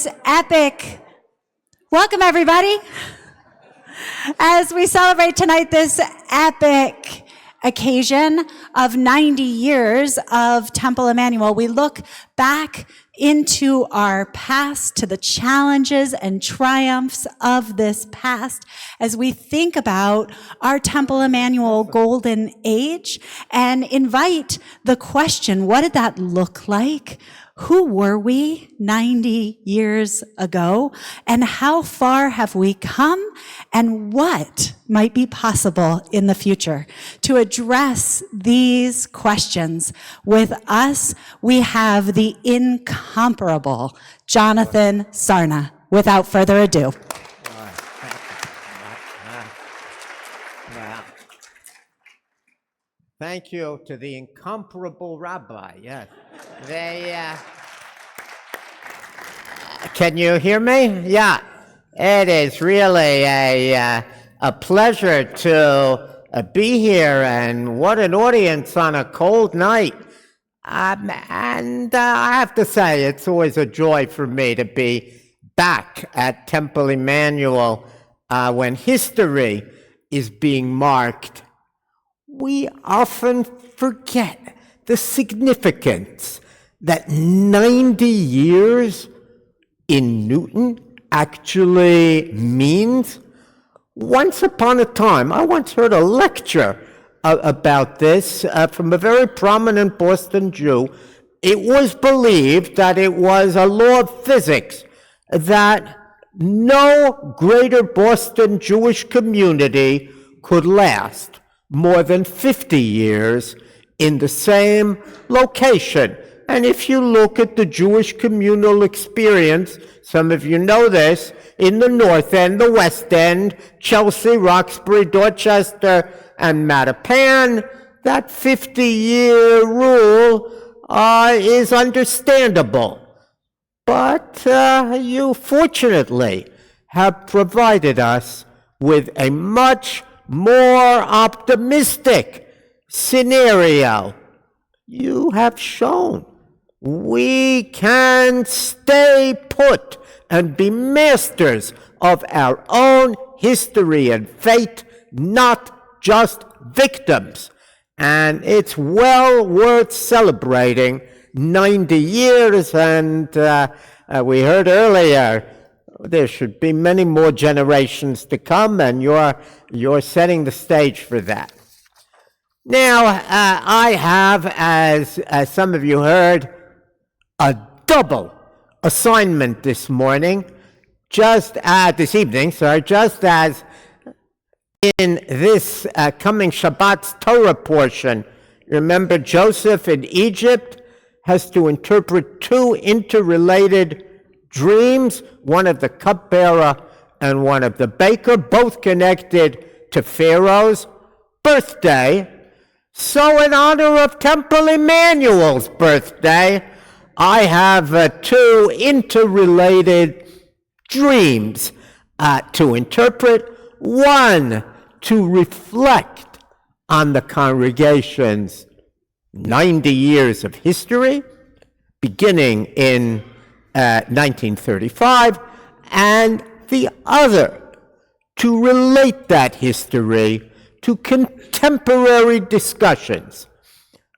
this epic, welcome everybody, as we celebrate tonight this epic occasion of 90 years of Temple Emanuel. We look back into our past, to the challenges and triumphs of this past as we think about our Temple Emanuel golden age and invite the question, what did that look like? Who were we 90 years ago? And how far have we come? And what might be possible in the future? To address these questions with us, we have the incomparable Jonathan Sarna. Without further ado. Thank you to the incomparable rabbi. Yes, can you hear me? Yeah, it is really a pleasure to be here, and what an audience on a cold night. And I have to say, it's always a joy for me to be back at Temple Emanuel when history is being marked. We often forget the significance that 90 years in Newton actually means. Once upon a time, I once heard a lecture about this from a very prominent Boston Jew. It was believed that it was a law of physics that no greater Boston Jewish community could last more than 50 years in the same location. And if you look at the Jewish communal experience, some of you know this, in the North End, the West End, Chelsea, Roxbury, Dorchester, and Mattapan, that 50-year rule is understandable. But you fortunately have provided us with a much more optimistic scenario. You have shown we can stay put and be masters of our own history and fate, not just victims. And it's well worth celebrating 90 years, and we heard earlier there should be many more generations to come, and you're setting the stage for that. Now, I have, as some of you heard, a double assignment this evening, just as in this coming Shabbat's Torah portion. Remember, Joseph in Egypt has to interpret two interrelated dreams, one of the cupbearer and one of the baker, both connected to Pharaoh's birthday. So in honor of Temple Emanuel's birthday, I have two interrelated dreams to interpret. One, to reflect on the congregation's 90 years of history, beginning in 1935, and the other, to relate that history to contemporary discussions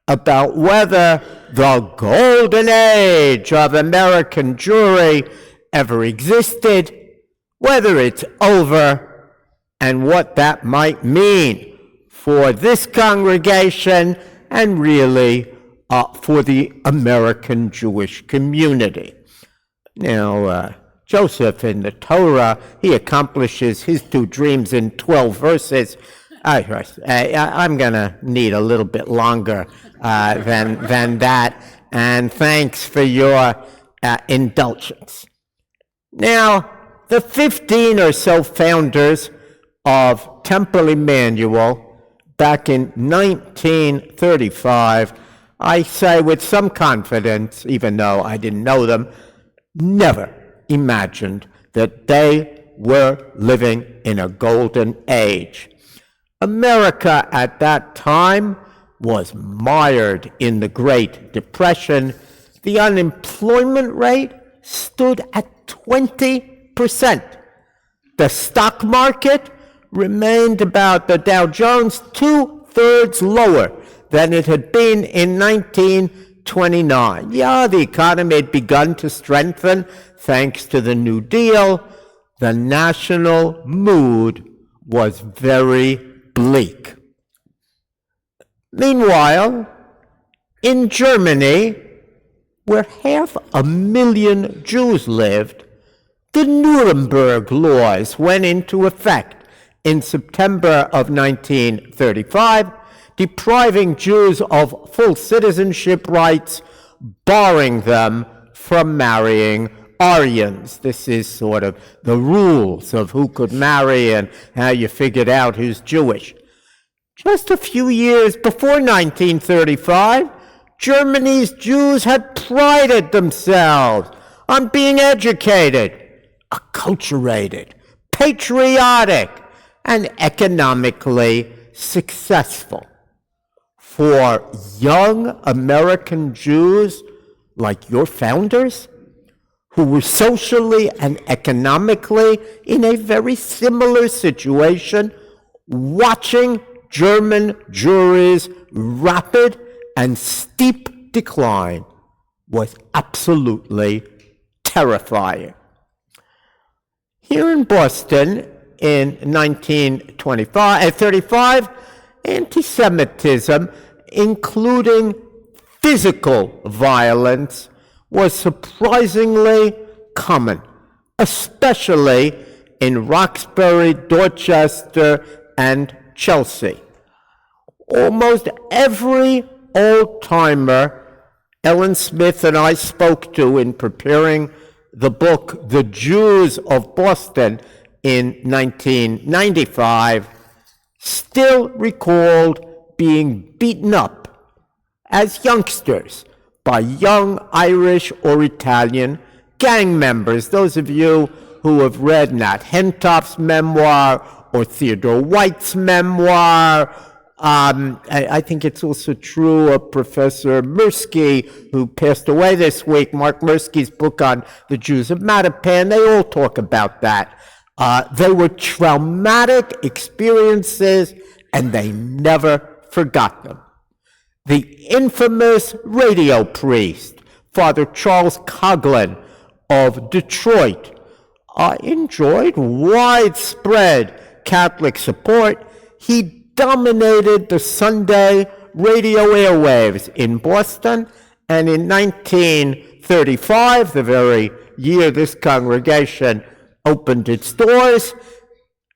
about whether the golden age of American Jewry ever existed, whether it's over, and what that might mean for this congregation and really for the American Jewish community. Now, Joseph in the Torah, he accomplishes his two dreams in 12 verses. I'm going to need a little bit longer than that, and thanks for your indulgence. Now, the 15 or so founders of Temple Emanuel back in 1935, I say with some confidence, even though I didn't know them, never imagined that they were living in a golden age. America at that time was mired in the Great Depression. The unemployment rate stood at 20%. The stock market remained about the Dow Jones 2/3 lower than it had been in 1929. Yeah, the economy had begun to strengthen thanks to the New Deal. The national mood was very bleak. Meanwhile, in Germany, where 500,000 Jews lived, the Nuremberg laws went into effect in September of 1935, depriving Jews of full citizenship rights, barring them from marrying Aryans. This is sort of the rules of who could marry and how you figured out who's Jewish. Just a few years before 1935, Germany's Jews had prided themselves on being educated, acculturated, patriotic, and economically successful. For young American Jews like your founders, who were socially and economically in a very similar situation, watching German Jewry's rapid and steep decline was absolutely terrifying. Here in Boston in 1935, antisemitism, including physical violence, was surprisingly common, especially in Roxbury, Dorchester, and Chelsea. Almost every old-timer Ellen Smith and I spoke to in preparing the book, The Jews of Boston, in 1995, still recalled being beaten up as youngsters by young Irish or Italian gang members. Those of you who have read Nat Hentoff's memoir or Theodore White's memoir, I think it's also true of Professor Mirsky, who passed away this week, Mark Mirsky's book on the Jews of Mattapan. They all talk about that. They were traumatic experiences, and they never forgot them. The infamous radio priest, Father Charles Coughlin of Detroit, enjoyed widespread Catholic support. He dominated the Sunday radio airwaves in Boston, and in 1935, the very year this congregation opened its doors,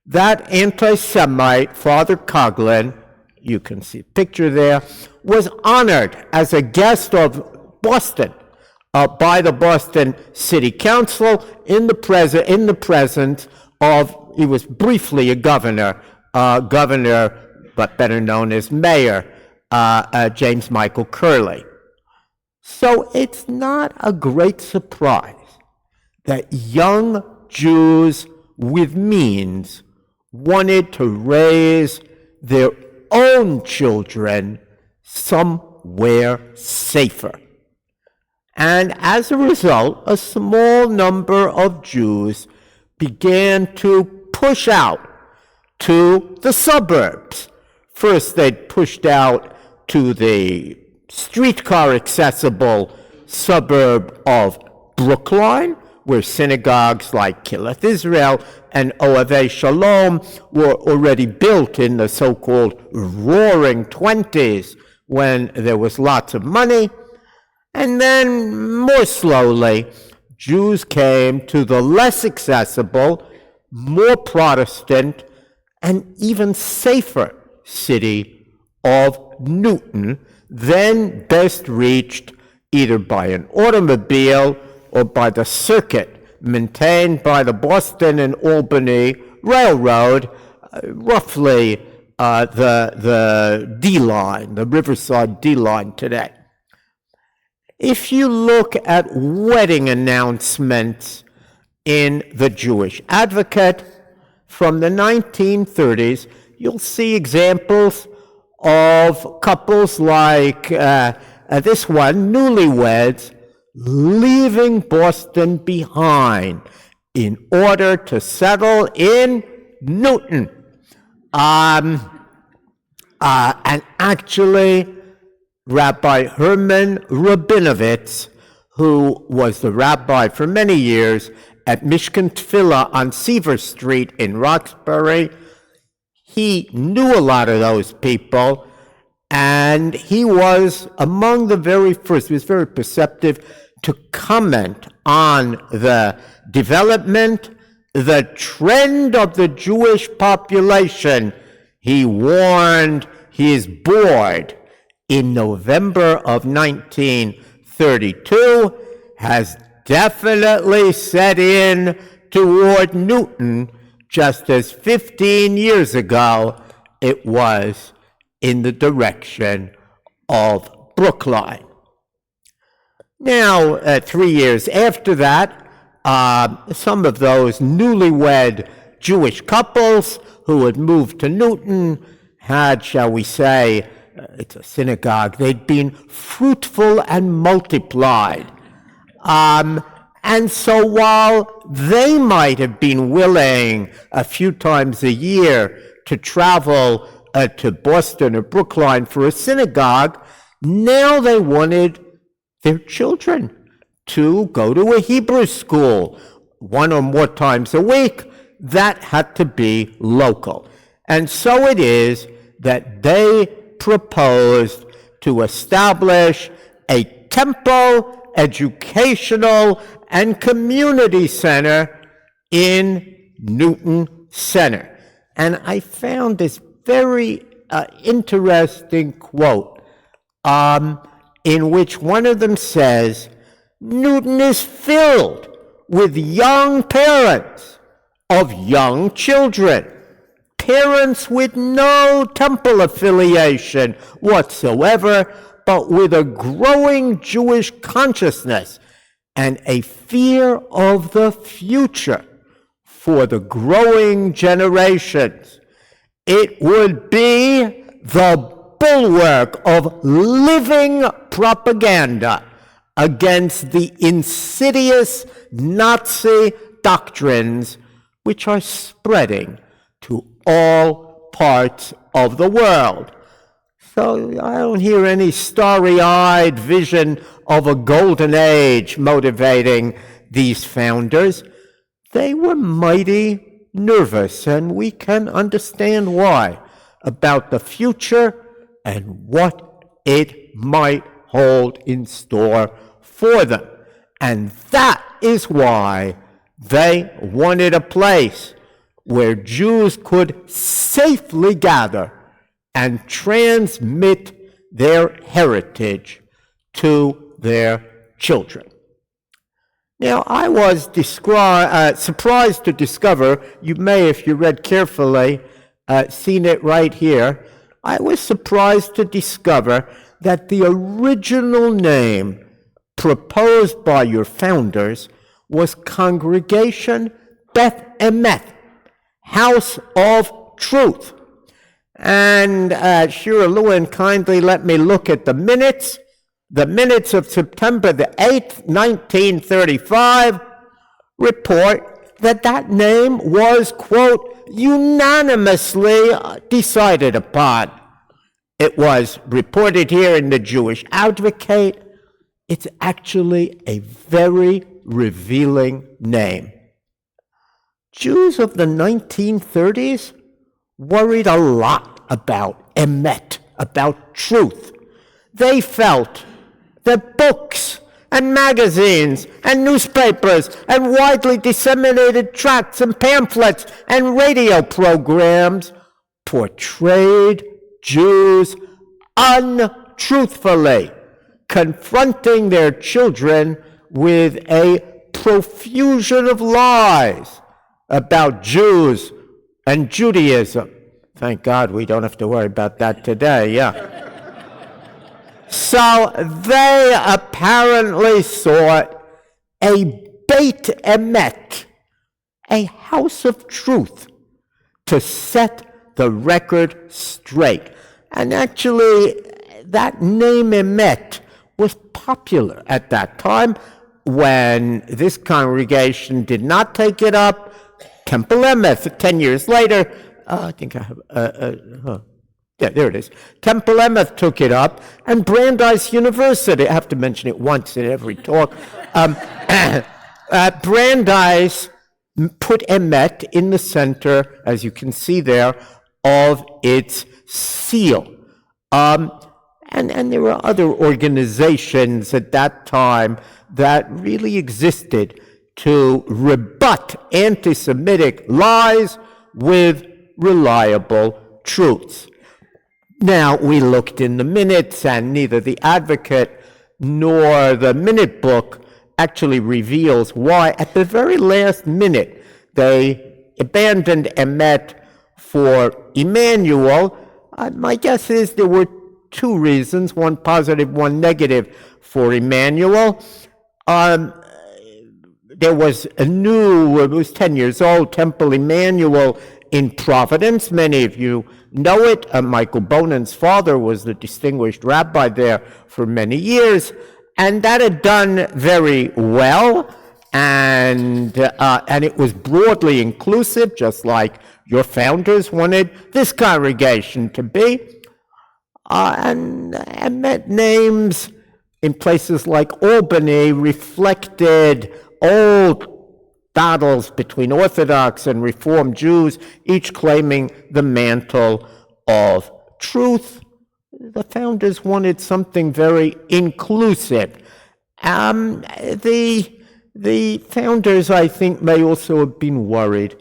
that anti-Semite, Father Coughlin, you can see a picture there, was honored as a guest of Boston by the Boston City Council in the presence of, he was briefly a governor, but better known as Mayor, James Michael Curley. So it's not a great surprise that young Jews with means wanted to raise their own children somewhere safer. And as a result, a small number of Jews began to push out to the suburbs. First, they'd pushed out to the streetcar-accessible suburb of Brookline, where synagogues like Killeth Israel and Ohavei Shalom were already built in the so-called Roaring '20s, when there was lots of money. And then, more slowly, Jews came to the less accessible, more Protestant, and even safer city of Newton, then best reached either by an automobile or by the circuit maintained by the Boston and Albany Railroad, roughly the D-line, the Riverside D-line today. If you look at wedding announcements in the Jewish Advocate from the 1930s, you'll see examples of couples like this one, newlyweds, leaving Boston behind in order to settle in Newton. And actually, Rabbi Herman Rabinovitz, who was the rabbi for many years at Mishkan Tefillah on Seaver Street in Roxbury, he knew a lot of those people, and he was among the very first. He was very perceptive to comment on the development, the trend of the Jewish population. He warned his board in November of 1932 has definitely set in toward Newton, just as 15 years ago it was in the direction of Brookline. Now, 3 years after that, some of those newlywed Jewish couples who had moved to Newton had, shall we say, it's a synagogue, they'd been fruitful and multiplied. And so while they might have been willing a few times a year to travel to Boston or Brookline for a synagogue, now they wanted their children to go to a Hebrew school 1 or more times a week. That had to be local. And so it is that they proposed to establish a temple, educational, and community center in Newton Center. And I found this very interesting quote in which one of them says, Newton is filled with young parents of young children, parents with no temple affiliation whatsoever, but with a growing Jewish consciousness and a fear of the future for the growing generations. It would be the bulwark of living propaganda against the insidious Nazi doctrines which are spreading to all parts of the world. So I don't hear any starry-eyed vision of a golden age motivating these founders. They were mighty nervous, and we can understand why, about the future and what it might hold in store for them. And that is why they wanted a place where Jews could safely gather and transmit their heritage to their children. Now, I was surprised to discover, you may, if you read carefully, seen it right here. I was surprised to discover that the original name proposed by your founders was Congregation Beth Emet, House of Truth. And Shira Lewin kindly let me look at the minutes. The minutes of September the 8th, 1935, report that that name was, quote, unanimously decided upon. It was reported here in the Jewish Advocate. It's actually a very revealing name. Jews of the 1930s worried a lot about emet, about truth. They felt that books and magazines and newspapers and widely disseminated tracts and pamphlets and radio programs portrayed Jews untruthfully, confronting their children with a profusion of lies about Jews and Judaism. Thank God we don't have to worry about that today, yeah. So they apparently sought a Beit Emet, a house of truth, to set the record straight. And actually, that name Emet was popular at that time. When this congregation did not take it up, Temple Emanuel, 10 years later, I think I have, yeah, there it is. Temple Emanuel took it up, and Brandeis University, I have to mention it once in every talk, Brandeis put emet in the center, as you can see there, of its seal. And there were other organizations at that time that really existed to rebut anti-Semitic lies with reliable truths. Now, we looked in the minutes, and neither the Advocate nor the Minute Book actually reveals why, at the very last minute, they abandoned emet for Emanuel. My guess is there were two reasons, one positive, one negative, for Emanuel. There was a new, it was 10 years old, Temple Emanuel in Providence. Many of you know it. Michael Bonan's father was the distinguished rabbi there for many years, and that had done very well, and it was broadly inclusive, just like your founders wanted this congregation to be. And met names in places like Albany reflected old battles between Orthodox and Reform Jews, each claiming the mantle of truth. The founders wanted something very inclusive. The founders, I think, may also have been worried.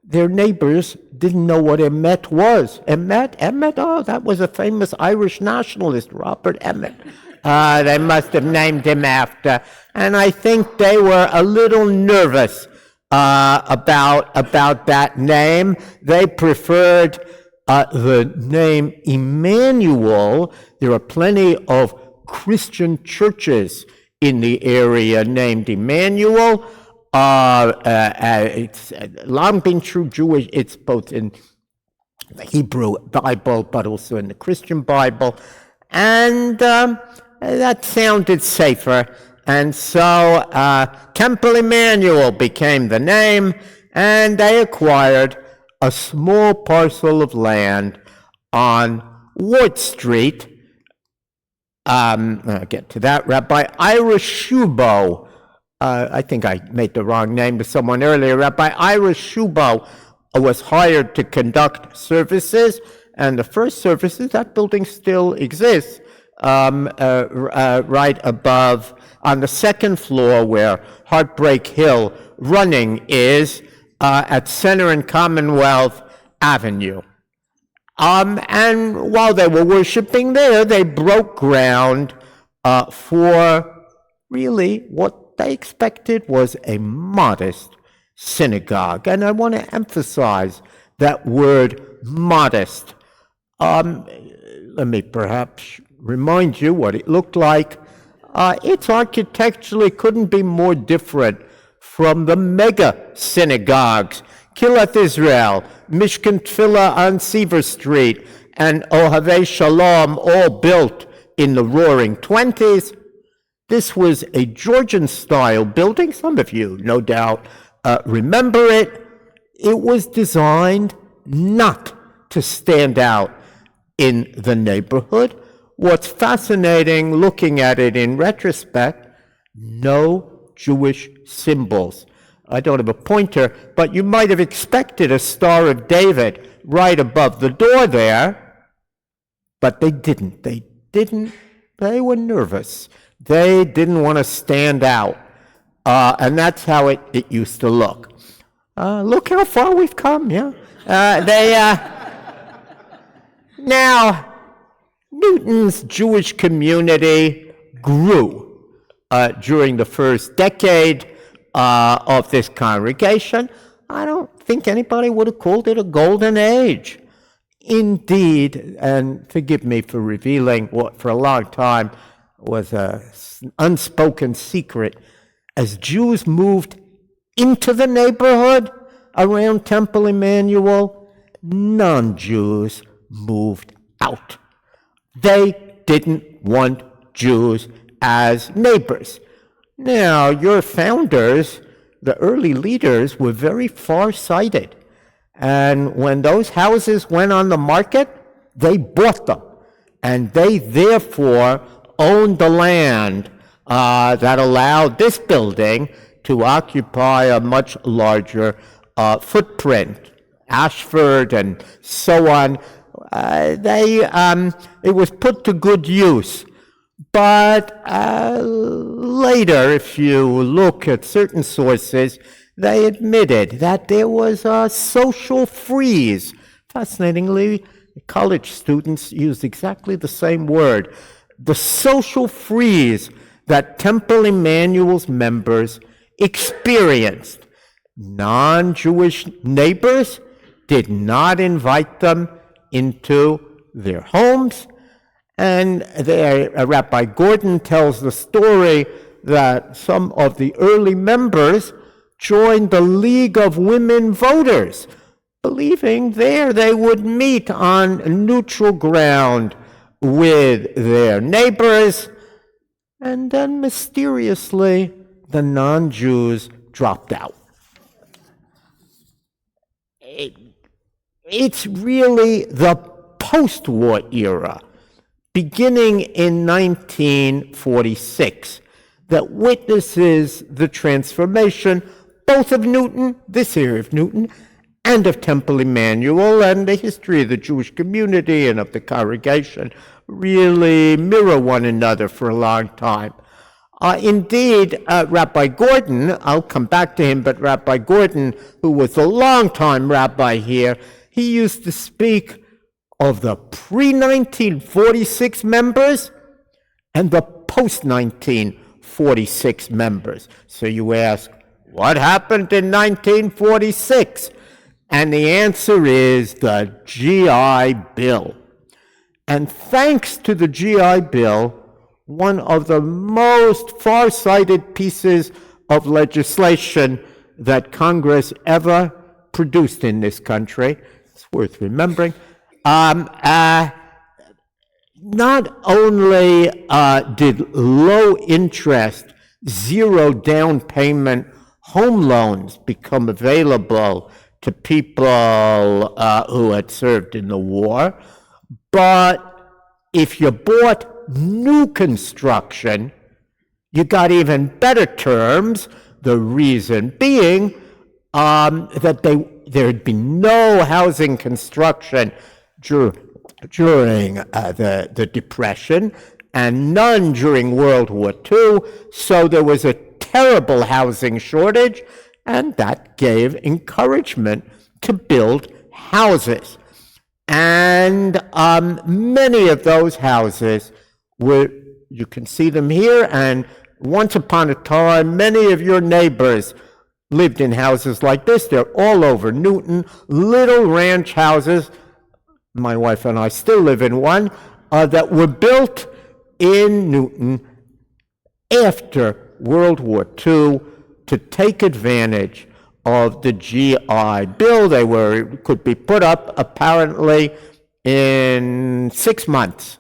Their neighbors didn't know what Emmet was. Emmet, oh, that was a famous Irish nationalist, Robert Emmet. They must have named him after. And I think they were a little nervous about that name. They preferred the name Emanuel. There are plenty of Christian churches in the area named Emanuel. It's long been true Jewish. It's both in the Hebrew Bible, but also in the Christian Bible. And that sounded safer. And so Temple Emanuel became the name, and they acquired a small parcel of land on Ward Street. I'll get to that. Rabbi Ira Shubo, I think I made the wrong name to someone earlier. Rabbi Ira Shubo was hired to conduct services, and the first services, that building still exists, right above, on the second floor where Heartbreak Hill Running is, at Center and Commonwealth Avenue. And while they were worshiping there, they broke ground for really what they expected was a modest synagogue. And I want to emphasize that word modest. Let me perhaps remind you what it looked like. Its architecturally couldn't be more different from the mega synagogues, Kilat Israel, Mishkan Tefillah on Seaver Street, and Ohavei Shalom, all built in the Roaring '20s. This was a Georgian-style building. Some of you, no doubt, remember it. It was designed not to stand out in the neighborhood. What's fascinating, looking at it in retrospect, no Jewish symbols. I don't have a pointer, but you might have expected a Star of David right above the door there, but they didn't. They were nervous. They didn't want to stand out. And that's how it used to look. Look how far we've come, yeah? Now, Newton's Jewish community grew during the first decade of this congregation. I don't think anybody would have called it a golden age. Indeed, and forgive me for revealing what for a long time was an unspoken secret, as Jews moved into the neighborhood around Temple Emanuel, non-Jews moved out. They didn't want Jews as neighbors. Now, your founders, the early leaders, were very far-sighted. And when those houses went on the market, they bought them. And they therefore owned the land that allowed this building to occupy a much larger footprint. Ashford and so on, it was put to good use. But later, if you look at certain sources, they admitted that there was a social freeze. Fascinatingly, college students used exactly the same word. The social freeze that Temple Emanuel's members experienced. Non-Jewish neighbors did not invite them into their homes. And Rabbi Gordon tells the story that some of the early members joined the League of Women Voters, believing there they would meet on neutral ground with their neighbors. And then mysteriously, the non-Jews dropped out. It's really the post-war era, beginning in 1946, that witnesses the transformation both of Newton, this era of Newton, and of Temple Emanuel, and the history of the Jewish community and of the congregation really mirror one another for a long time. Indeed, Rabbi Gordon, I'll come back to him, but Rabbi Gordon, who was a long-time rabbi here, he used to speak of the pre-1946 members and the post-1946 members. So you ask, what happened in 1946? And the answer is the GI Bill. And thanks to the GI Bill, one of the most far-sighted pieces of legislation that Congress ever produced in this country, it's worth remembering, not only did low-interest, zero-down payment home loans become available to people who had served in the war, but if you bought new construction, you got even better terms, the reason being that there had been no housing construction during the Depression, and none during World War II, so there was a terrible housing shortage, and that gave encouragement to build houses. And many of those houses were, you can see them here, and once upon a time, many of your neighbors lived in houses like this. They're all over Newton, little ranch houses. My wife and I still live in one, that were built in Newton after World War II to take advantage of the GI Bill. They could be put up apparently in 6 months,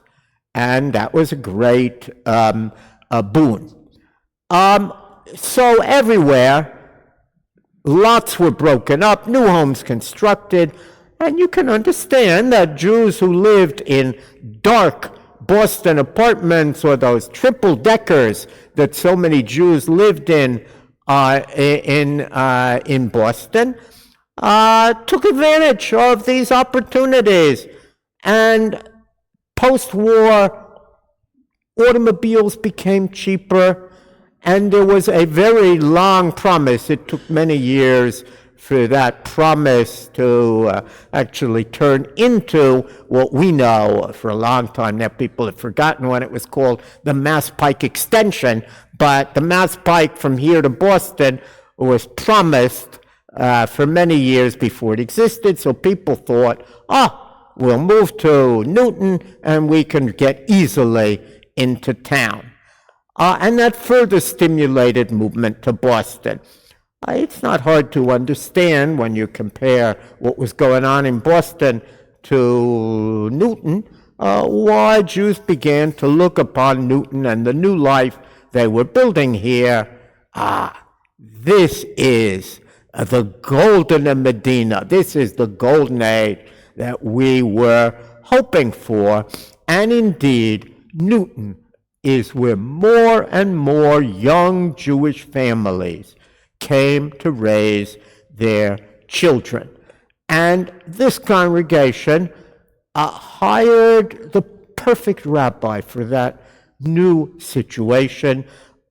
and that was a great boon. So everywhere, lots were broken up, new homes constructed, and you can understand that Jews who lived in dark Boston apartments or those triple-deckers that so many Jews lived in Boston took advantage of these opportunities. And post-war, automobiles became cheaper, and there was a very long promise. It took many years for that promise to actually turn into what we know for a long time. Now people have forgotten what it was called, the Mass Pike extension, but the Mass Pike from here to Boston was promised for many years before it existed, so people thought, we'll move to Newton and we can get easily into town. And that further stimulated movement to Boston. It's not hard to understand when you compare what was going on in Boston to Newton, why Jews began to look upon Newton and the new life they were building here. This is the golden Medina. This is the golden age that we were hoping for. And indeed, Newton is where more and more young Jewish families came to raise their children. And this congregation hired the perfect rabbi for that new situation.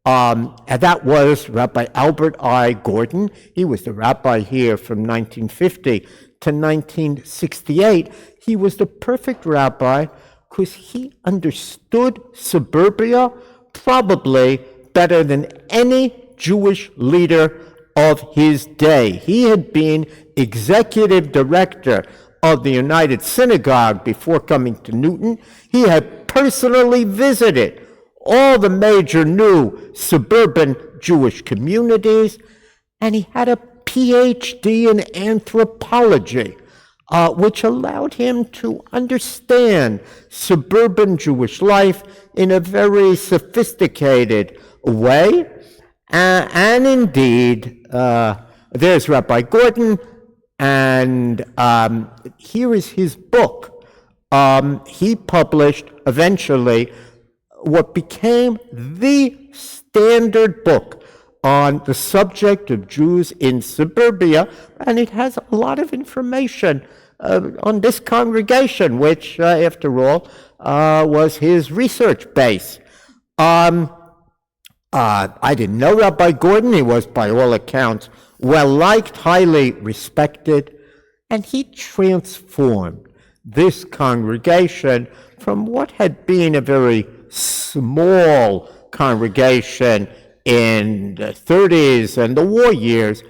And that was Rabbi Albert I. Gordon. He was the rabbi here from 1950 to 1968. He was the perfect rabbi because he understood suburbia probably better than any Jewish leader of his day. He had been executive director of the United Synagogue before coming to Newton. He had personally visited all the major new suburban Jewish communities, and he had a PhD in anthropology, which allowed him to understand suburban Jewish life in a very sophisticated way. And indeed, there's Rabbi Gordon, and here is his book. He published eventually what became the standard book on the subject of Jews in suburbia, and it has a lot of information on this congregation, which, after all, was his research base. I didn't know Rabbi Gordon. He was, by all accounts, well-liked, highly respected, and he transformed this congregation from what had been a very small congregation in the 30s and the war years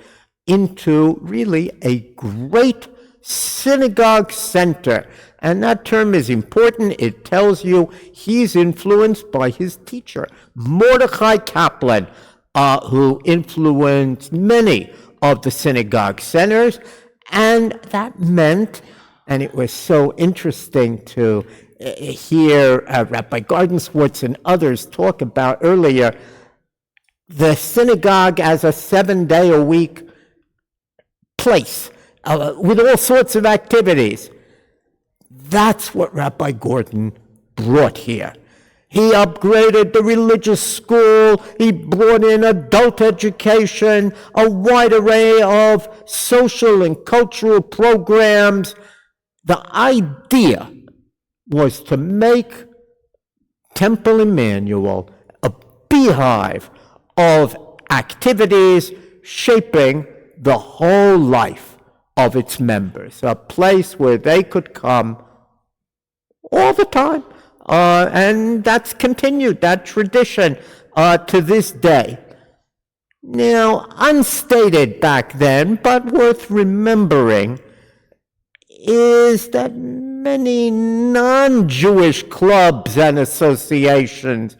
into really a great synagogue center. And that term is important. It tells you he's influenced by his teacher, Mordechai Kaplan, who influenced many of the synagogue centers. And that meant, and it was so interesting to hear Rabbi Gardenswartz and others talk about earlier, the synagogue as a 7-day-a-week place with all sorts of activities. That's what Rabbi Gordon brought here. He upgraded the religious school. He brought in adult education, a wide array of social and cultural programs. The idea was to make Temple Emanuel a beehive of activities shaping the whole life of its members, a place where they could come all the time. And that's continued, that tradition, to this day. Now, unstated back then, but worth remembering, is that many non-Jewish clubs and associations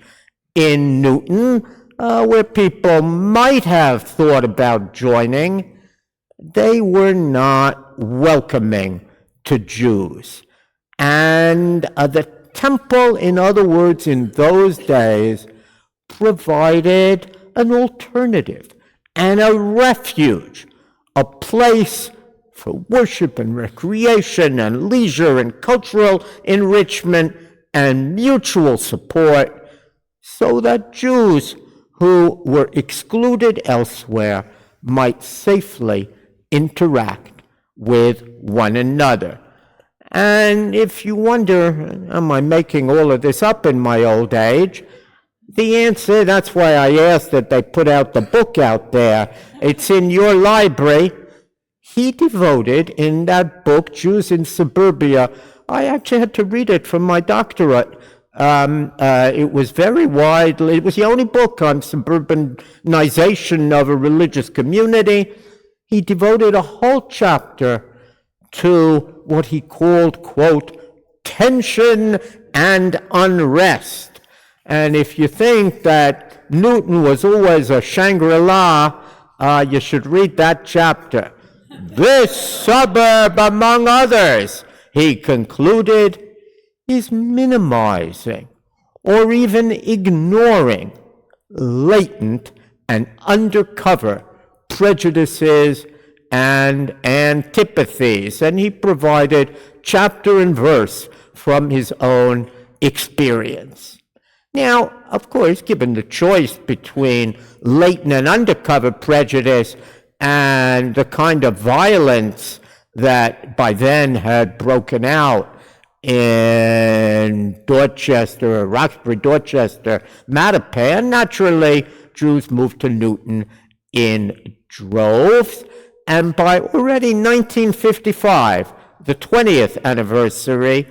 in Newton, where people might have thought about joining, they were not welcoming to Jews. And the temple, in other words, in those days, provided an alternative and a refuge, a place for worship and recreation and leisure and cultural enrichment and mutual support, so that Jews who were excluded elsewhere might safely interact with one another. And if you wonder, am I making all of this up in my old age? The answer, that's why I asked that they put out the book out there. It's in your library. He devoted in that book, Jews in Suburbia, I actually had to read it for my doctorate. It was very wide. It was the only book on suburbanization of a religious community. He devoted a whole chapter to what he called, quote, tension and unrest. And if you think that Newton was always a Shangri-La, you should read that chapter. This suburb, among others, he concluded, is minimizing or even ignoring latent and undercover prejudices and antipathies. And he provided chapter and verse from his own experience. Now, of course, given the choice between latent and undercover prejudice and the kind of violence that by then had broken out in Dorchester, Roxbury, Dorchester, Mattapan, naturally, Jews moved to Newton in droves. And by already 1955, the 20th anniversary,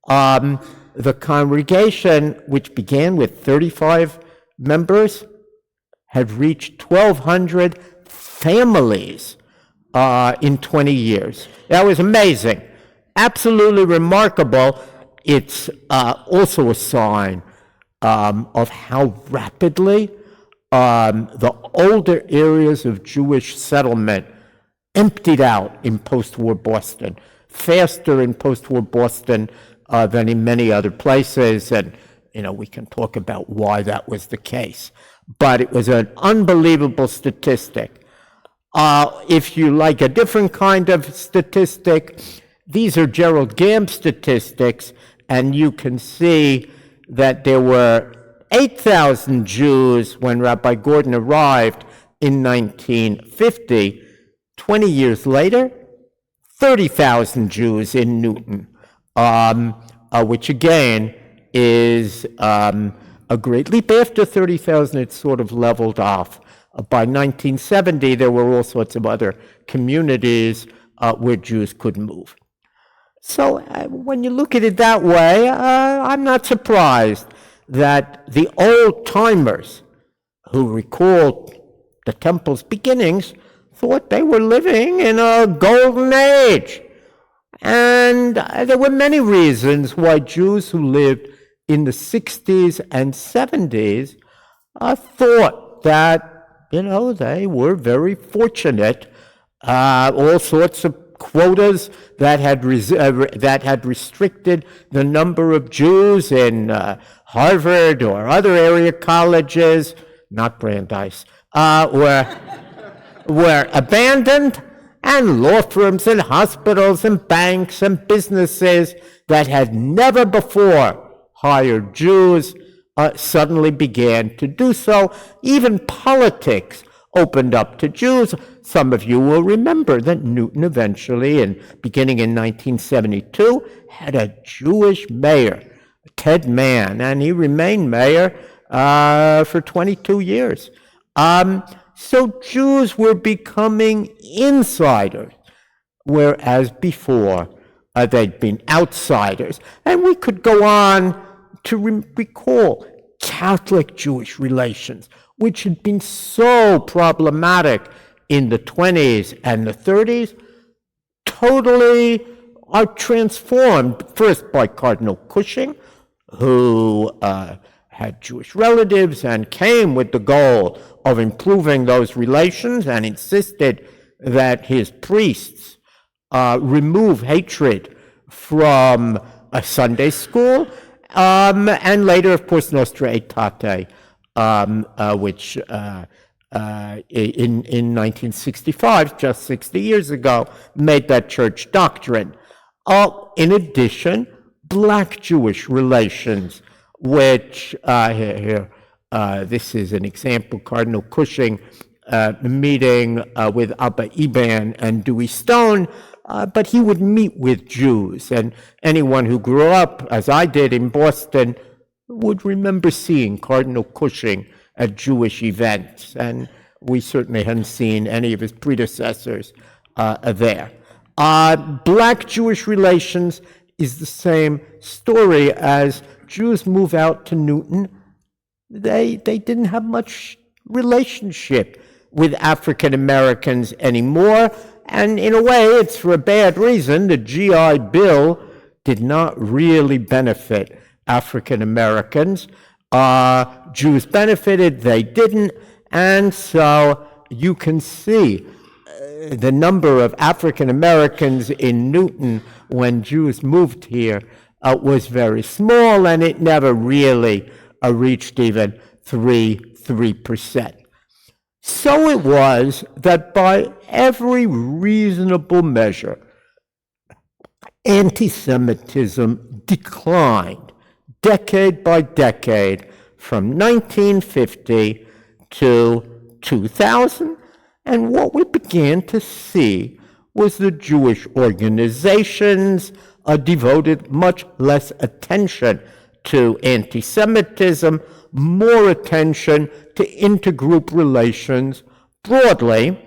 the congregation, which began with 35 members, had reached 1,200 families in 20 years. That was amazing. Absolutely remarkable. It's also a sign of how rapidly the older areas of Jewish settlement emptied out in post-war Boston, faster in post-war Boston than in many other places. And, we can talk about why that was the case. But it was an unbelievable statistic. If you like a different kind of statistic, these are Gerald Gamm statistics, and you can see that there were 8,000 Jews when Rabbi Gordon arrived in 1950. 20 years later, 30,000 Jews in Newton, which again is a great leap. After 30,000, it sort of leveled off. By 1970, there were all sorts of other communities where Jews could move. So when you look at it that way, I'm not surprised that the old-timers who recalled the temple's beginnings thought they were living in a golden age. And there were many reasons why Jews who lived in the 60s and 70s thought that, they were very fortunate. All sorts of quotas that had restricted the number of Jews in Harvard or other area colleges, not Brandeis, were abandoned, and law firms and hospitals and banks and businesses that had never before hired Jews suddenly began to do so. Even politics opened up to Jews. Some of you will remember that Newton eventually, beginning in 1972, had a Jewish mayor, Ted Mann, and he remained mayor for 22 years. So Jews were becoming insiders, whereas before they'd been outsiders. And we could go on to recall Catholic-Jewish relations, which had been so problematic in the 20s and the 30s, totally are transformed, first by Cardinal Cushing, who had Jewish relatives and came with the goal of improving those relations and insisted that his priests remove hatred from a Sunday school, and later, of course, Nostra Aetate, which in 1965, just 60 years ago, made that church doctrine. In addition, Black-Jewish relations, which this is an example, Cardinal Cushing meeting with Abba Eban and Dewey Stone, but he would meet with Jews, and anyone who grew up, as I did in Boston, would remember seeing Cardinal Cushing at Jewish events, and we certainly hadn't seen any of his predecessors there. Black-Jewish relations is the same story. As Jews move out to Newton, they didn't have much relationship with African Americans anymore, and in a way, it's for a bad reason. The GI Bill did not really benefit African Americans. Jews benefited, they didn't, and so you can see the number of African Americans in Newton when Jews moved here was very small, and it never really reached even 3%. So it was that by every reasonable measure, anti-Semitism declined decade by decade from 1950 to 2000, and what we began to see was the Jewish organizations devoted much less attention to anti-Semitism, more attention to intergroup relations broadly.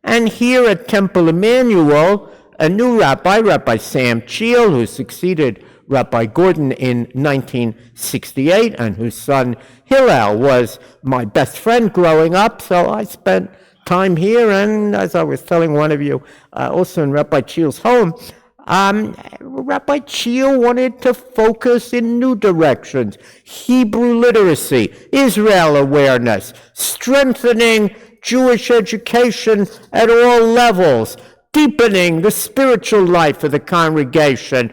And here at Temple Emanuel, a new rabbi, Rabbi Sam Chiel, who succeeded Rabbi Gordon in 1968, and whose son Hillel was my best friend growing up, so I spent time here, and as I was telling one of you, also in Rabbi Chiel's home, Rabbi Chiel wanted to focus in new directions: Hebrew literacy, Israel awareness, strengthening Jewish education at all levels, deepening the spiritual life of the congregation,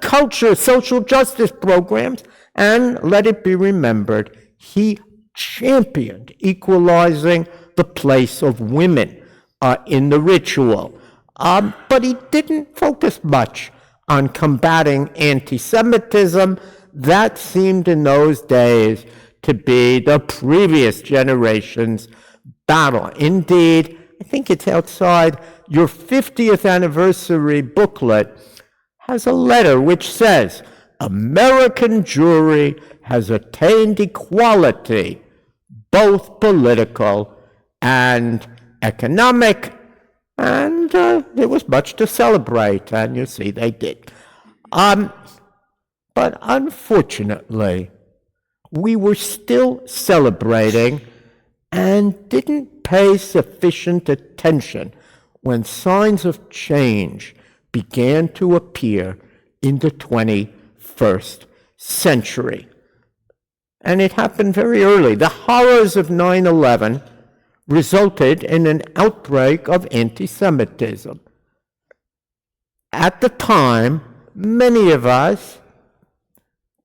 culture, social justice programs, and let it be remembered, he championed equalizing the place of women in the ritual. But he didn't focus much on combating anti-Semitism. That seemed in those days to be the previous generation's battle. Indeed, I think it's outside your 50th anniversary booklet, has a letter which says, "American Jewry has attained equality, both political and economic," and there was much to celebrate, and you see they did. But unfortunately, we were still celebrating and didn't pay sufficient attention when signs of change began to appear in the 21st century. And it happened very early. The horrors of 9/11 resulted in an outbreak of anti-Semitism. At the time, many of us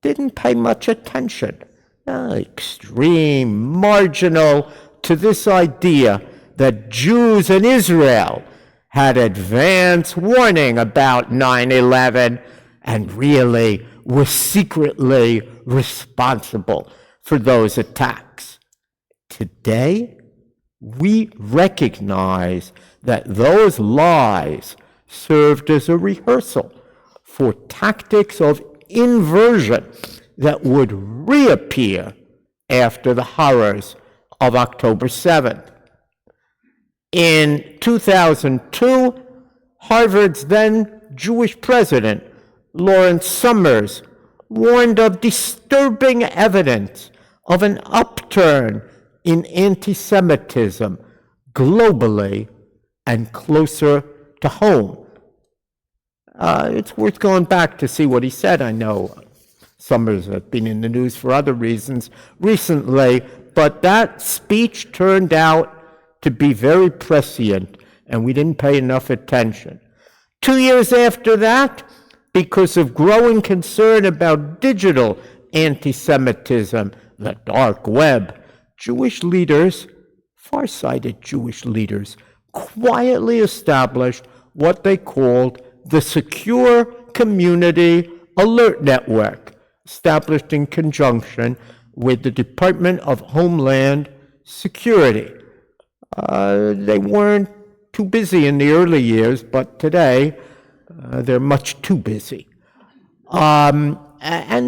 didn't pay much attention, extreme, marginal, to this idea that Jews in Israel had advance warning about 9/11 and really were secretly responsible for those attacks. Today, we recognize that those lies served as a rehearsal for tactics of inversion that would reappear after the horrors of October 7th. In 2002, Harvard's then Jewish president, Lawrence Summers, warned of disturbing evidence of an upturn in anti-Semitism globally and closer to home. It's worth going back to see what he said. I know Summers has been in the news for other reasons recently, but that speech turned out to be very prescient, and we didn't pay enough attention. 2 years after that, because of growing concern about digital anti-Semitism, the dark web, Jewish leaders, far-sighted Jewish leaders, quietly established what they called the Secure Community Alert Network, established in conjunction with the Department of Homeland Security. They weren't too busy in the early years, but today they're much too busy. And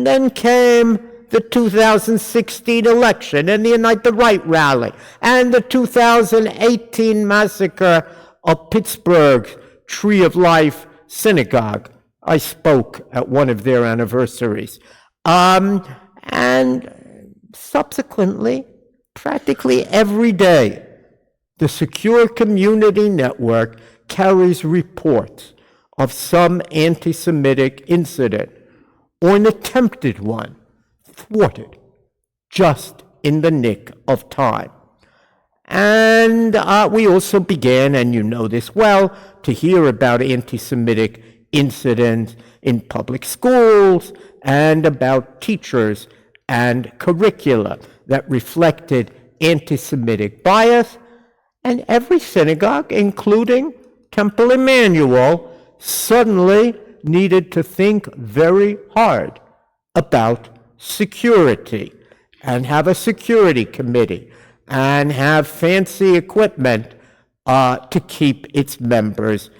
then came the 2016 election and the Unite the Right rally and the 2018 massacre of Pittsburgh's Tree of Life Synagogue. I spoke at one of their anniversaries. And subsequently, practically every day, the Secure Community Network carries reports of some anti-Semitic incident or an attempted one, thwarted just in the nick of time. And we also began, and you know this well, to hear about anti-Semitic incidents in public schools and about teachers and curricula that reflected anti-Semitic bias, and every synagogue, including Temple Emanuel, suddenly needed to think very hard about security and have a security committee and have fancy equipment to keep its members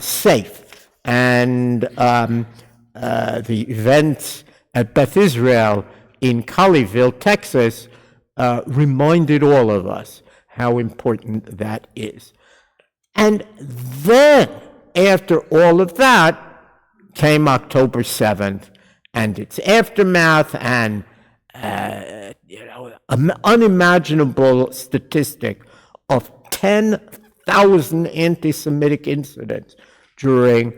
safe. And the events at Beth Israel in Colleyville, Texas, reminded all of us how important that is. And then, after all of that, came October 7th and its aftermath and an unimaginable statistic of 10,000 anti-Semitic incidents during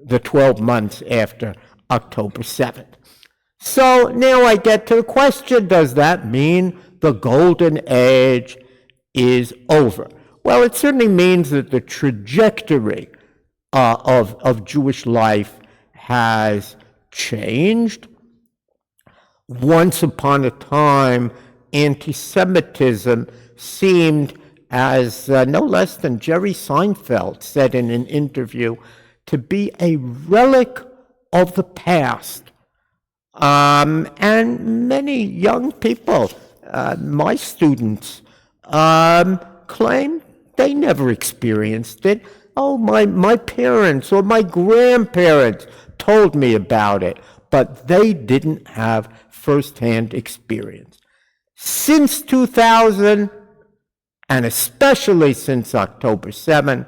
the 12 months after October 7th. So now I get to the question, does that mean the golden age is over? Well, it certainly means that the trajectory of Jewish life has changed. Once upon a time, anti-Semitism seemed, as no less than Jerry Seinfeld said in an interview, to be a relic of the past. And many young people, my students, claim they never experienced it. Oh, my parents or my grandparents told me about it, but they didn't have firsthand experience. Since 2000, and especially since October 7,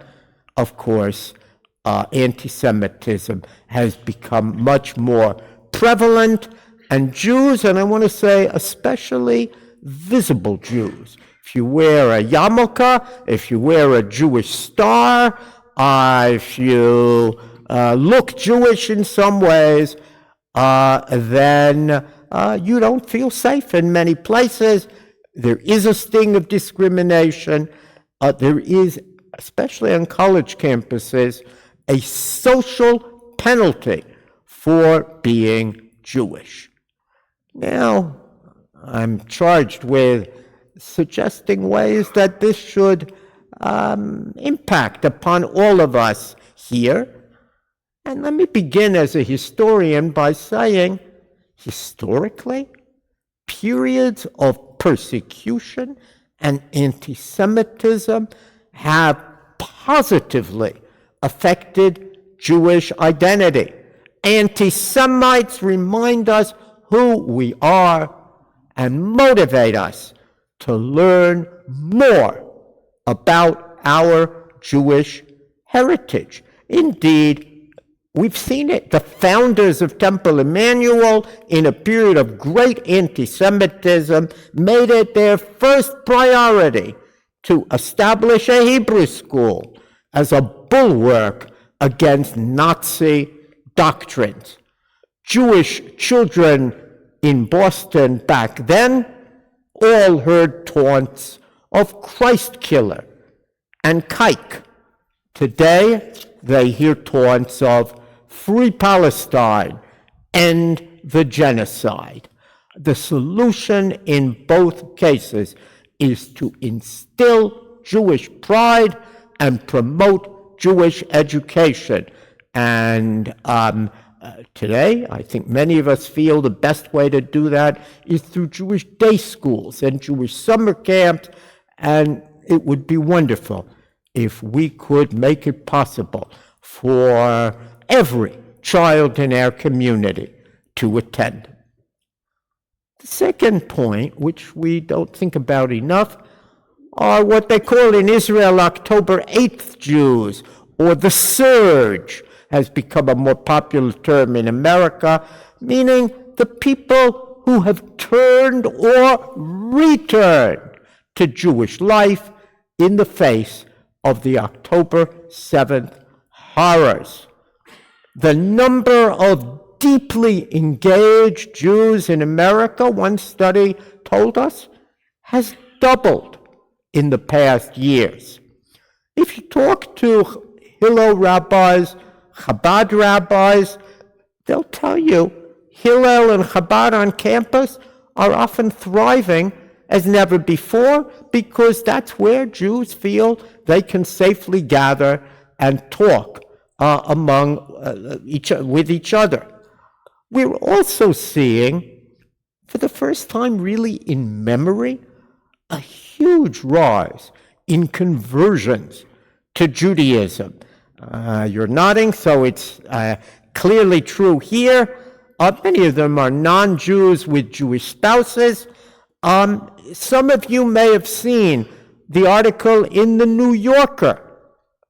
of course, anti-Semitism has become much more prevalent, and Jews, and I want to say especially visible Jews, if you wear a yarmulke, if you wear a Jewish star, if you look Jewish in some ways, then you don't feel safe in many places. There is a sting of discrimination. There is, especially on college campuses, a social penalty for being Jewish. Now, I'm charged with suggesting ways that this should impact upon all of us here. And let me begin as a historian by saying, historically, periods of persecution and anti-Semitism have positively affected Jewish identity. Anti-Semites remind us who we are and motivate us to learn more about our Jewish heritage. Indeed, we've seen it. The founders of Temple Emanuel, in a period of great anti-Semitism, made it their first priority to establish a Hebrew school as a bulwark against Nazi doctrines. Jewish children in Boston back then all heard taunts of Christ killer and kike. Today, they hear taunts of free Palestine, end the genocide. The solution in both cases is to instill Jewish pride and promote Jewish education. And today, I think many of us feel the best way to do that is through Jewish day schools and Jewish summer camps, and it would be wonderful if we could make it possible for every child in our community to attend. The second point, which we don't think about enough, are what they call in Israel October 8th Jews, or the surge has become a more popular term in America, meaning the people who have turned or returned to Jewish life in the face of the October 7th horrors. The number of deeply engaged Jews in America, one study told us, has doubled in the past years. If you talk to Hillel rabbis, Chabad rabbis, they'll tell you Hillel and Chabad on campus are often thriving as never before because that's where Jews feel they can safely gather and talk with each other. We're also seeing, for the first time really in memory, a huge rise in conversions to Judaism. You're nodding, so it's clearly true here. Many of them are non-Jews with Jewish spouses. Some of you may have seen the article in the New Yorker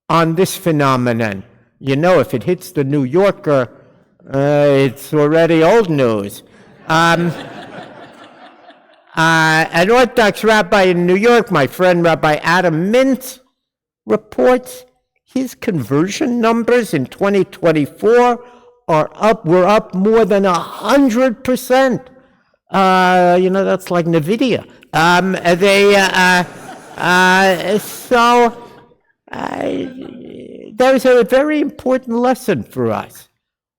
on this phenomenon. You know, if it hits the New Yorker, it's already old news. An Orthodox rabbi in New York, my friend Rabbi Adam Mendelsohn, reports his conversion numbers in 2024 were up more than 100%. That's like NVIDIA. There's a very important lesson for us.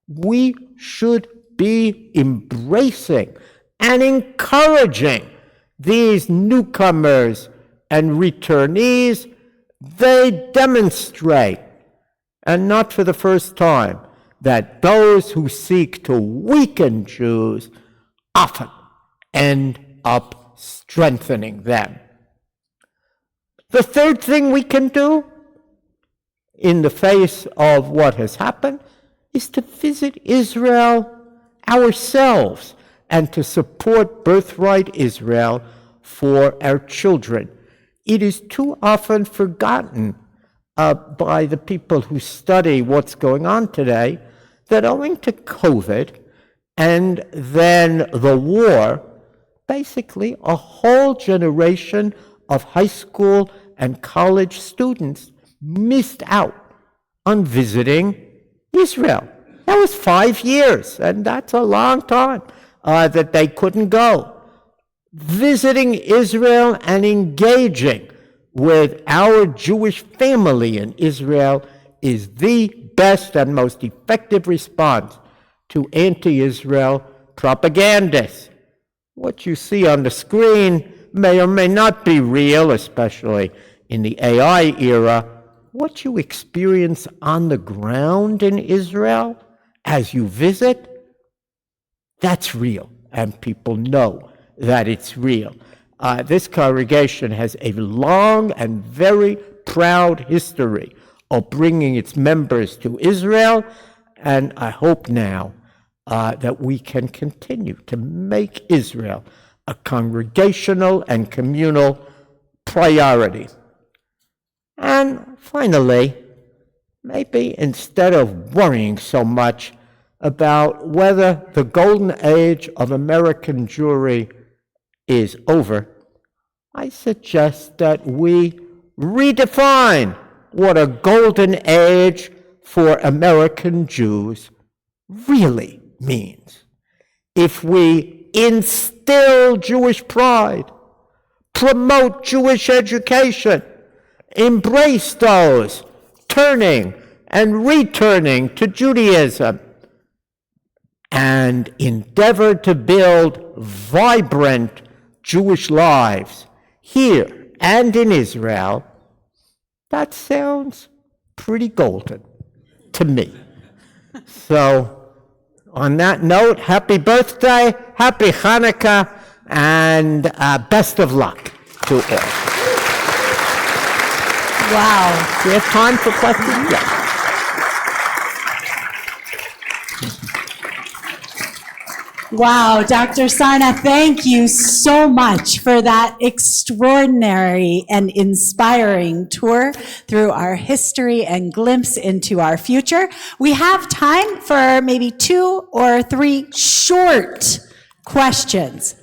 We should be embracing and encouraging these newcomers and returnees. They demonstrate, and not for the first time, that those who seek to weaken Jews often end up strengthening them. The third thing we can do in the face of what has happened is to visit Israel ourselves and to support Birthright Israel for our children. It is too often forgotten by the people who study what's going on today that owing to COVID and then the war, basically a whole generation of high school and college students missed out on visiting Israel. That was 5 years, and that's a long time that they couldn't go. Visiting Israel and engaging with our Jewish family in Israel is the best and most effective response to anti-Israel propagandists. What you see on the screen may or may not be real, especially in the AI era. What you experience on the ground in Israel as you visit, that's real, and people know that it's real. This congregation has a long and very proud history of bringing its members to Israel, and I hope now that we can continue to make Israel a congregational and communal priority. And finally, maybe instead of worrying so much about whether the golden age of American Jewry is over, I suggest that we redefine what a golden age for American Jews really means. If we instill Jewish pride, promote Jewish education, embrace those turning and returning to Judaism, and endeavor to build vibrant Jewish lives here and in Israel, that sounds pretty golden to me. So, on that note, happy birthday, happy Hanukkah, and best of luck to all. Wow. Do we have time for questions? Yeah. Wow, Dr. Sarna, thank you so much for that extraordinary and inspiring tour through our history and glimpse into our future. We have time for maybe 2 or 3 short questions.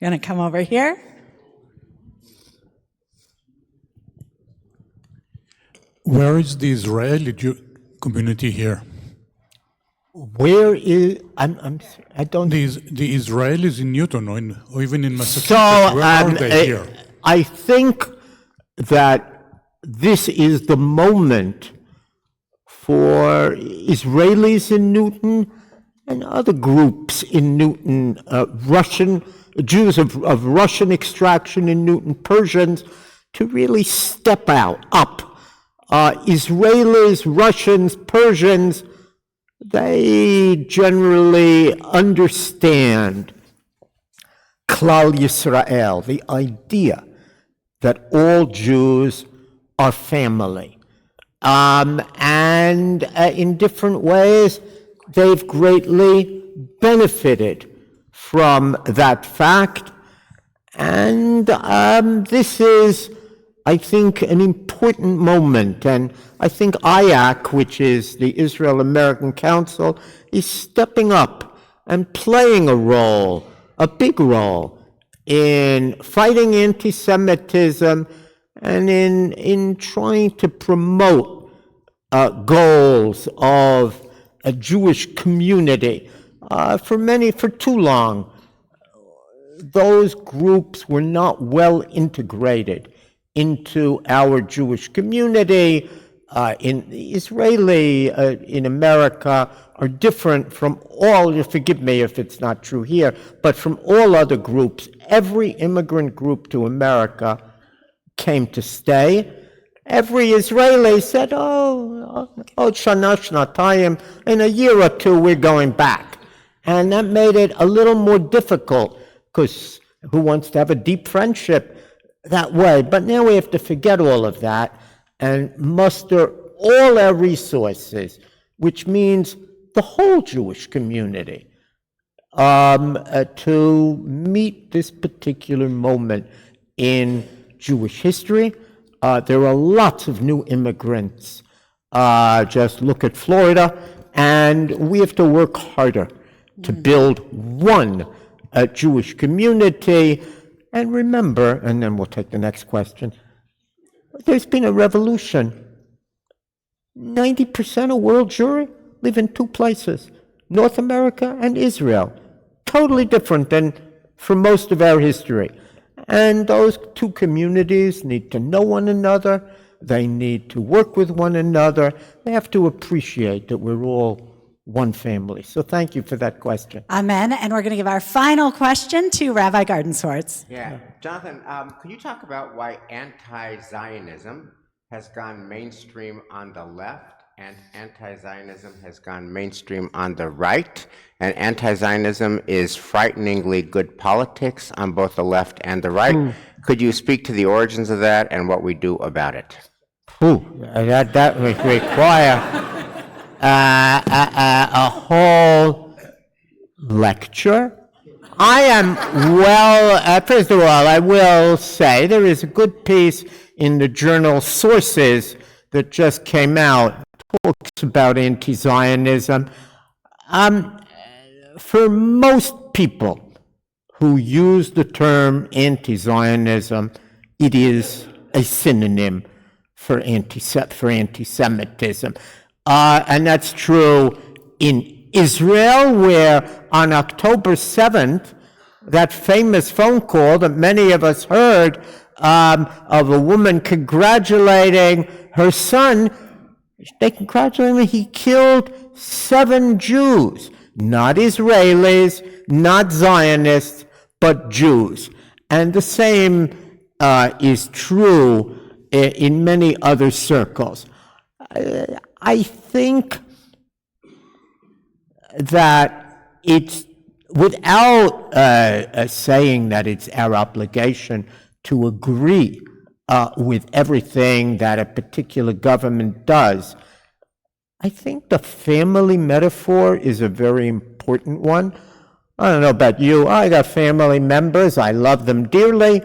You're going to come over here? Where is the Israeli community here? Where is, I don't... The Israelis in Newton or even in Massachusetts, where are they here? I think that this is the moment for Israelis in Newton and other groups in Newton, Jews of Russian extraction in Newton, Persians, to really step up. Israelis, Russians, Persians, they generally understand Klal Yisrael, the idea that all Jews are family. And in different ways, they've greatly benefited from that fact. And this is, I think, an important moment. And I think IAC, which is the Israel-American Council, is stepping up and playing a role, a big role, in fighting anti-Semitism and in trying to promote goals of a Jewish community. For too long, those groups were not well integrated into our Jewish community. In Israeli, in America, are different from all, forgive me if it's not true here, but from all other groups. Every immigrant group to America came to stay. Every Israeli said, shana shnatayim, in a year or two we're going back. And that made it a little more difficult, because who wants to have a deep friendship that way? But now we have to forget all of that and muster all our resources, which means the whole Jewish community, to meet this particular moment in Jewish history. There are lots of new immigrants. Just look at Florida, and we have to work harder to build one Jewish community. And remember, and then we'll take the next question, there's been a revolution. 90% of world Jewry live in two places, North America and Israel. Totally different than for most of our history. And those two communities need to know one another. They need to work with one another. They have to appreciate that we're all one family. So thank you for that question. Amen. And we're going to give our final question to Rabbi Gardenswartz. Yeah. Jonathan, could you talk about why anti-Zionism has gone mainstream on the left and anti-Zionism has gone mainstream on the right? And anti-Zionism is frighteningly good politics on both the left and the right. Could you speak to the origins of that and what we do about it? That would require a whole lecture. I am, first of all, I will say there is a good piece in the journal Sources that just came out, talks about anti-Zionism. For most people who use the term anti-Zionism, it is a synonym for anti-Semitism. And that's true in Israel, where on October 7th, that famous phone call that many of us heard of a woman congratulating her son, they congratulated him, he killed 7 Jews, not Israelis, not Zionists, but Jews. And the same is true in many other circles. I think that it's, without saying that it's our obligation to agree with everything that a particular government does, I think the family metaphor is a very important one. I don't know about you. I got family members. I love them dearly.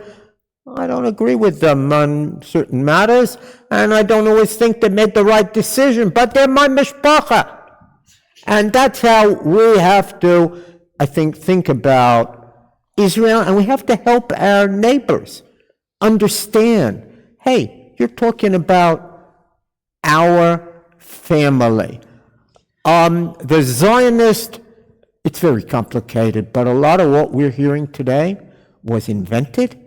I don't agree with them on certain matters, and I don't always think they made the right decision, but they're my mishpacha. And that's how we have to, I think about Israel, and we have to help our neighbors understand, hey, you're talking about our family. The Zionist, it's very complicated, but a lot of what we're hearing today was invented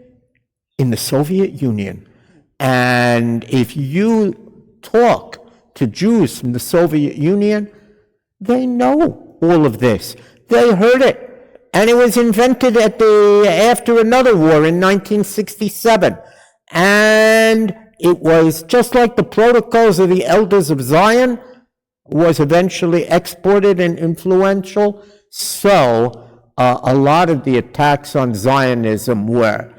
in the Soviet Union. And if you talk to Jews from the Soviet Union, they know all of this. They heard it. And it was invented after another war in 1967. And it was just like the protocols of the Elders of Zion was eventually exported and influential. So a lot of the attacks on Zionism were.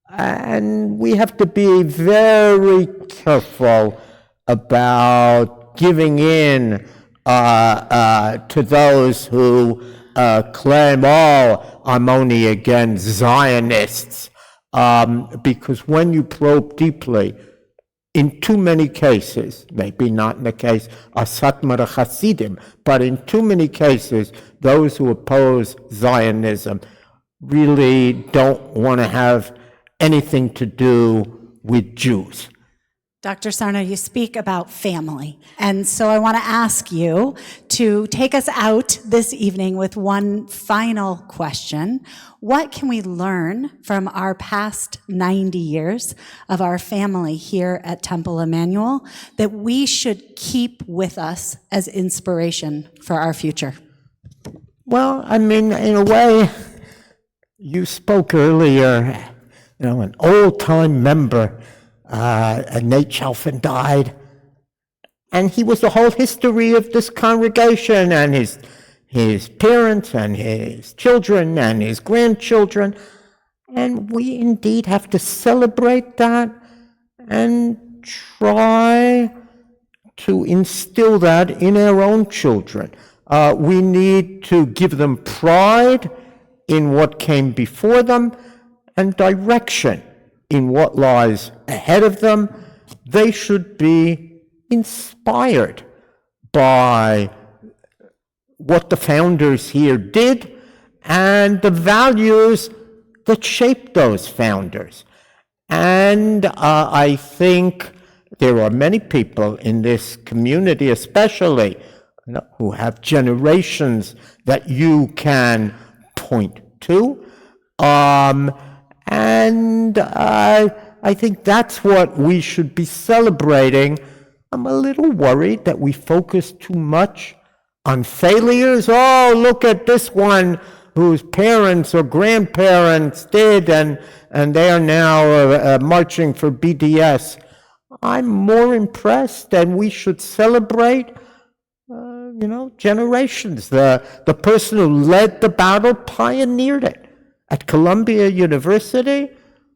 And we have to be very careful about giving in to those who claim, I'm only against Zionists. Because when you probe deeply, in too many cases, maybe not in the case of Satmar Hasidim, but in too many cases, those who oppose Zionism really don't want to have anything to do with Jews. Dr. Sarna, you speak about family. And so I want to ask you to take us out this evening with one final question. What can we learn from our past 90 years of our family here at Temple Emanuel that we should keep with us as inspiration for our future? Well, I mean, in a way, you spoke earlier, an old-time member, Nate Chalfin died, and he was the whole history of this congregation and his parents and his children and his grandchildren, and we indeed have to celebrate that and try to instill that in our own children. We need to give them pride in what came before them and direction in what lies ahead of them. They should be inspired by what the founders here did and the values that shaped those founders. And I think there are many people in this community, especially, who have generations that you can point to. And I think that's what we should be celebrating. I'm a little worried that we focus too much on failures. Oh, look at this one whose parents or grandparents did, and they are now marching for BDS. I'm more impressed, and we should celebrate, generations. The person who led the battle pioneered it. At Columbia University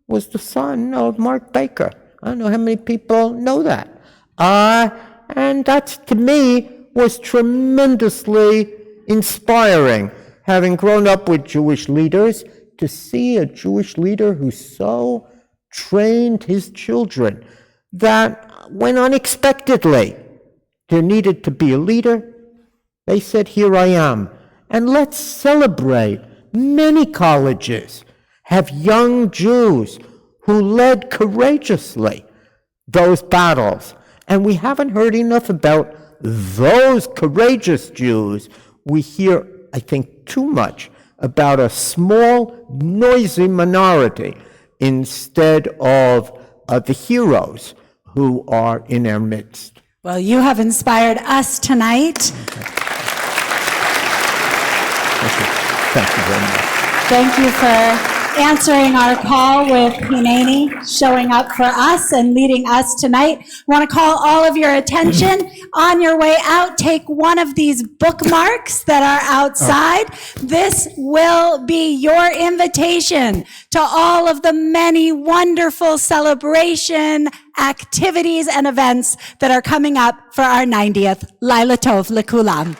was the son of Mark Baker. I don't know how many people know that. And that, to me, was tremendously inspiring, having grown up with Jewish leaders, to see a Jewish leader who so trained his children that when unexpectedly there needed to be a leader, they said, here I am. And let's celebrate. Many colleges have young Jews who led courageously those battles. And we haven't heard enough about those courageous Jews. We hear, I think, too much about a small, noisy minority instead of the heroes who are in our midst. Well, you have inspired us tonight. Thank you very much. Thank you for answering our call with Hineni, showing up for us and leading us tonight. I want to call all of your attention. On your way out, take one of these bookmarks that are outside. This will be your invitation to all of the many wonderful celebration activities and events that are coming up for our 90th. Laila Tov Lekulam.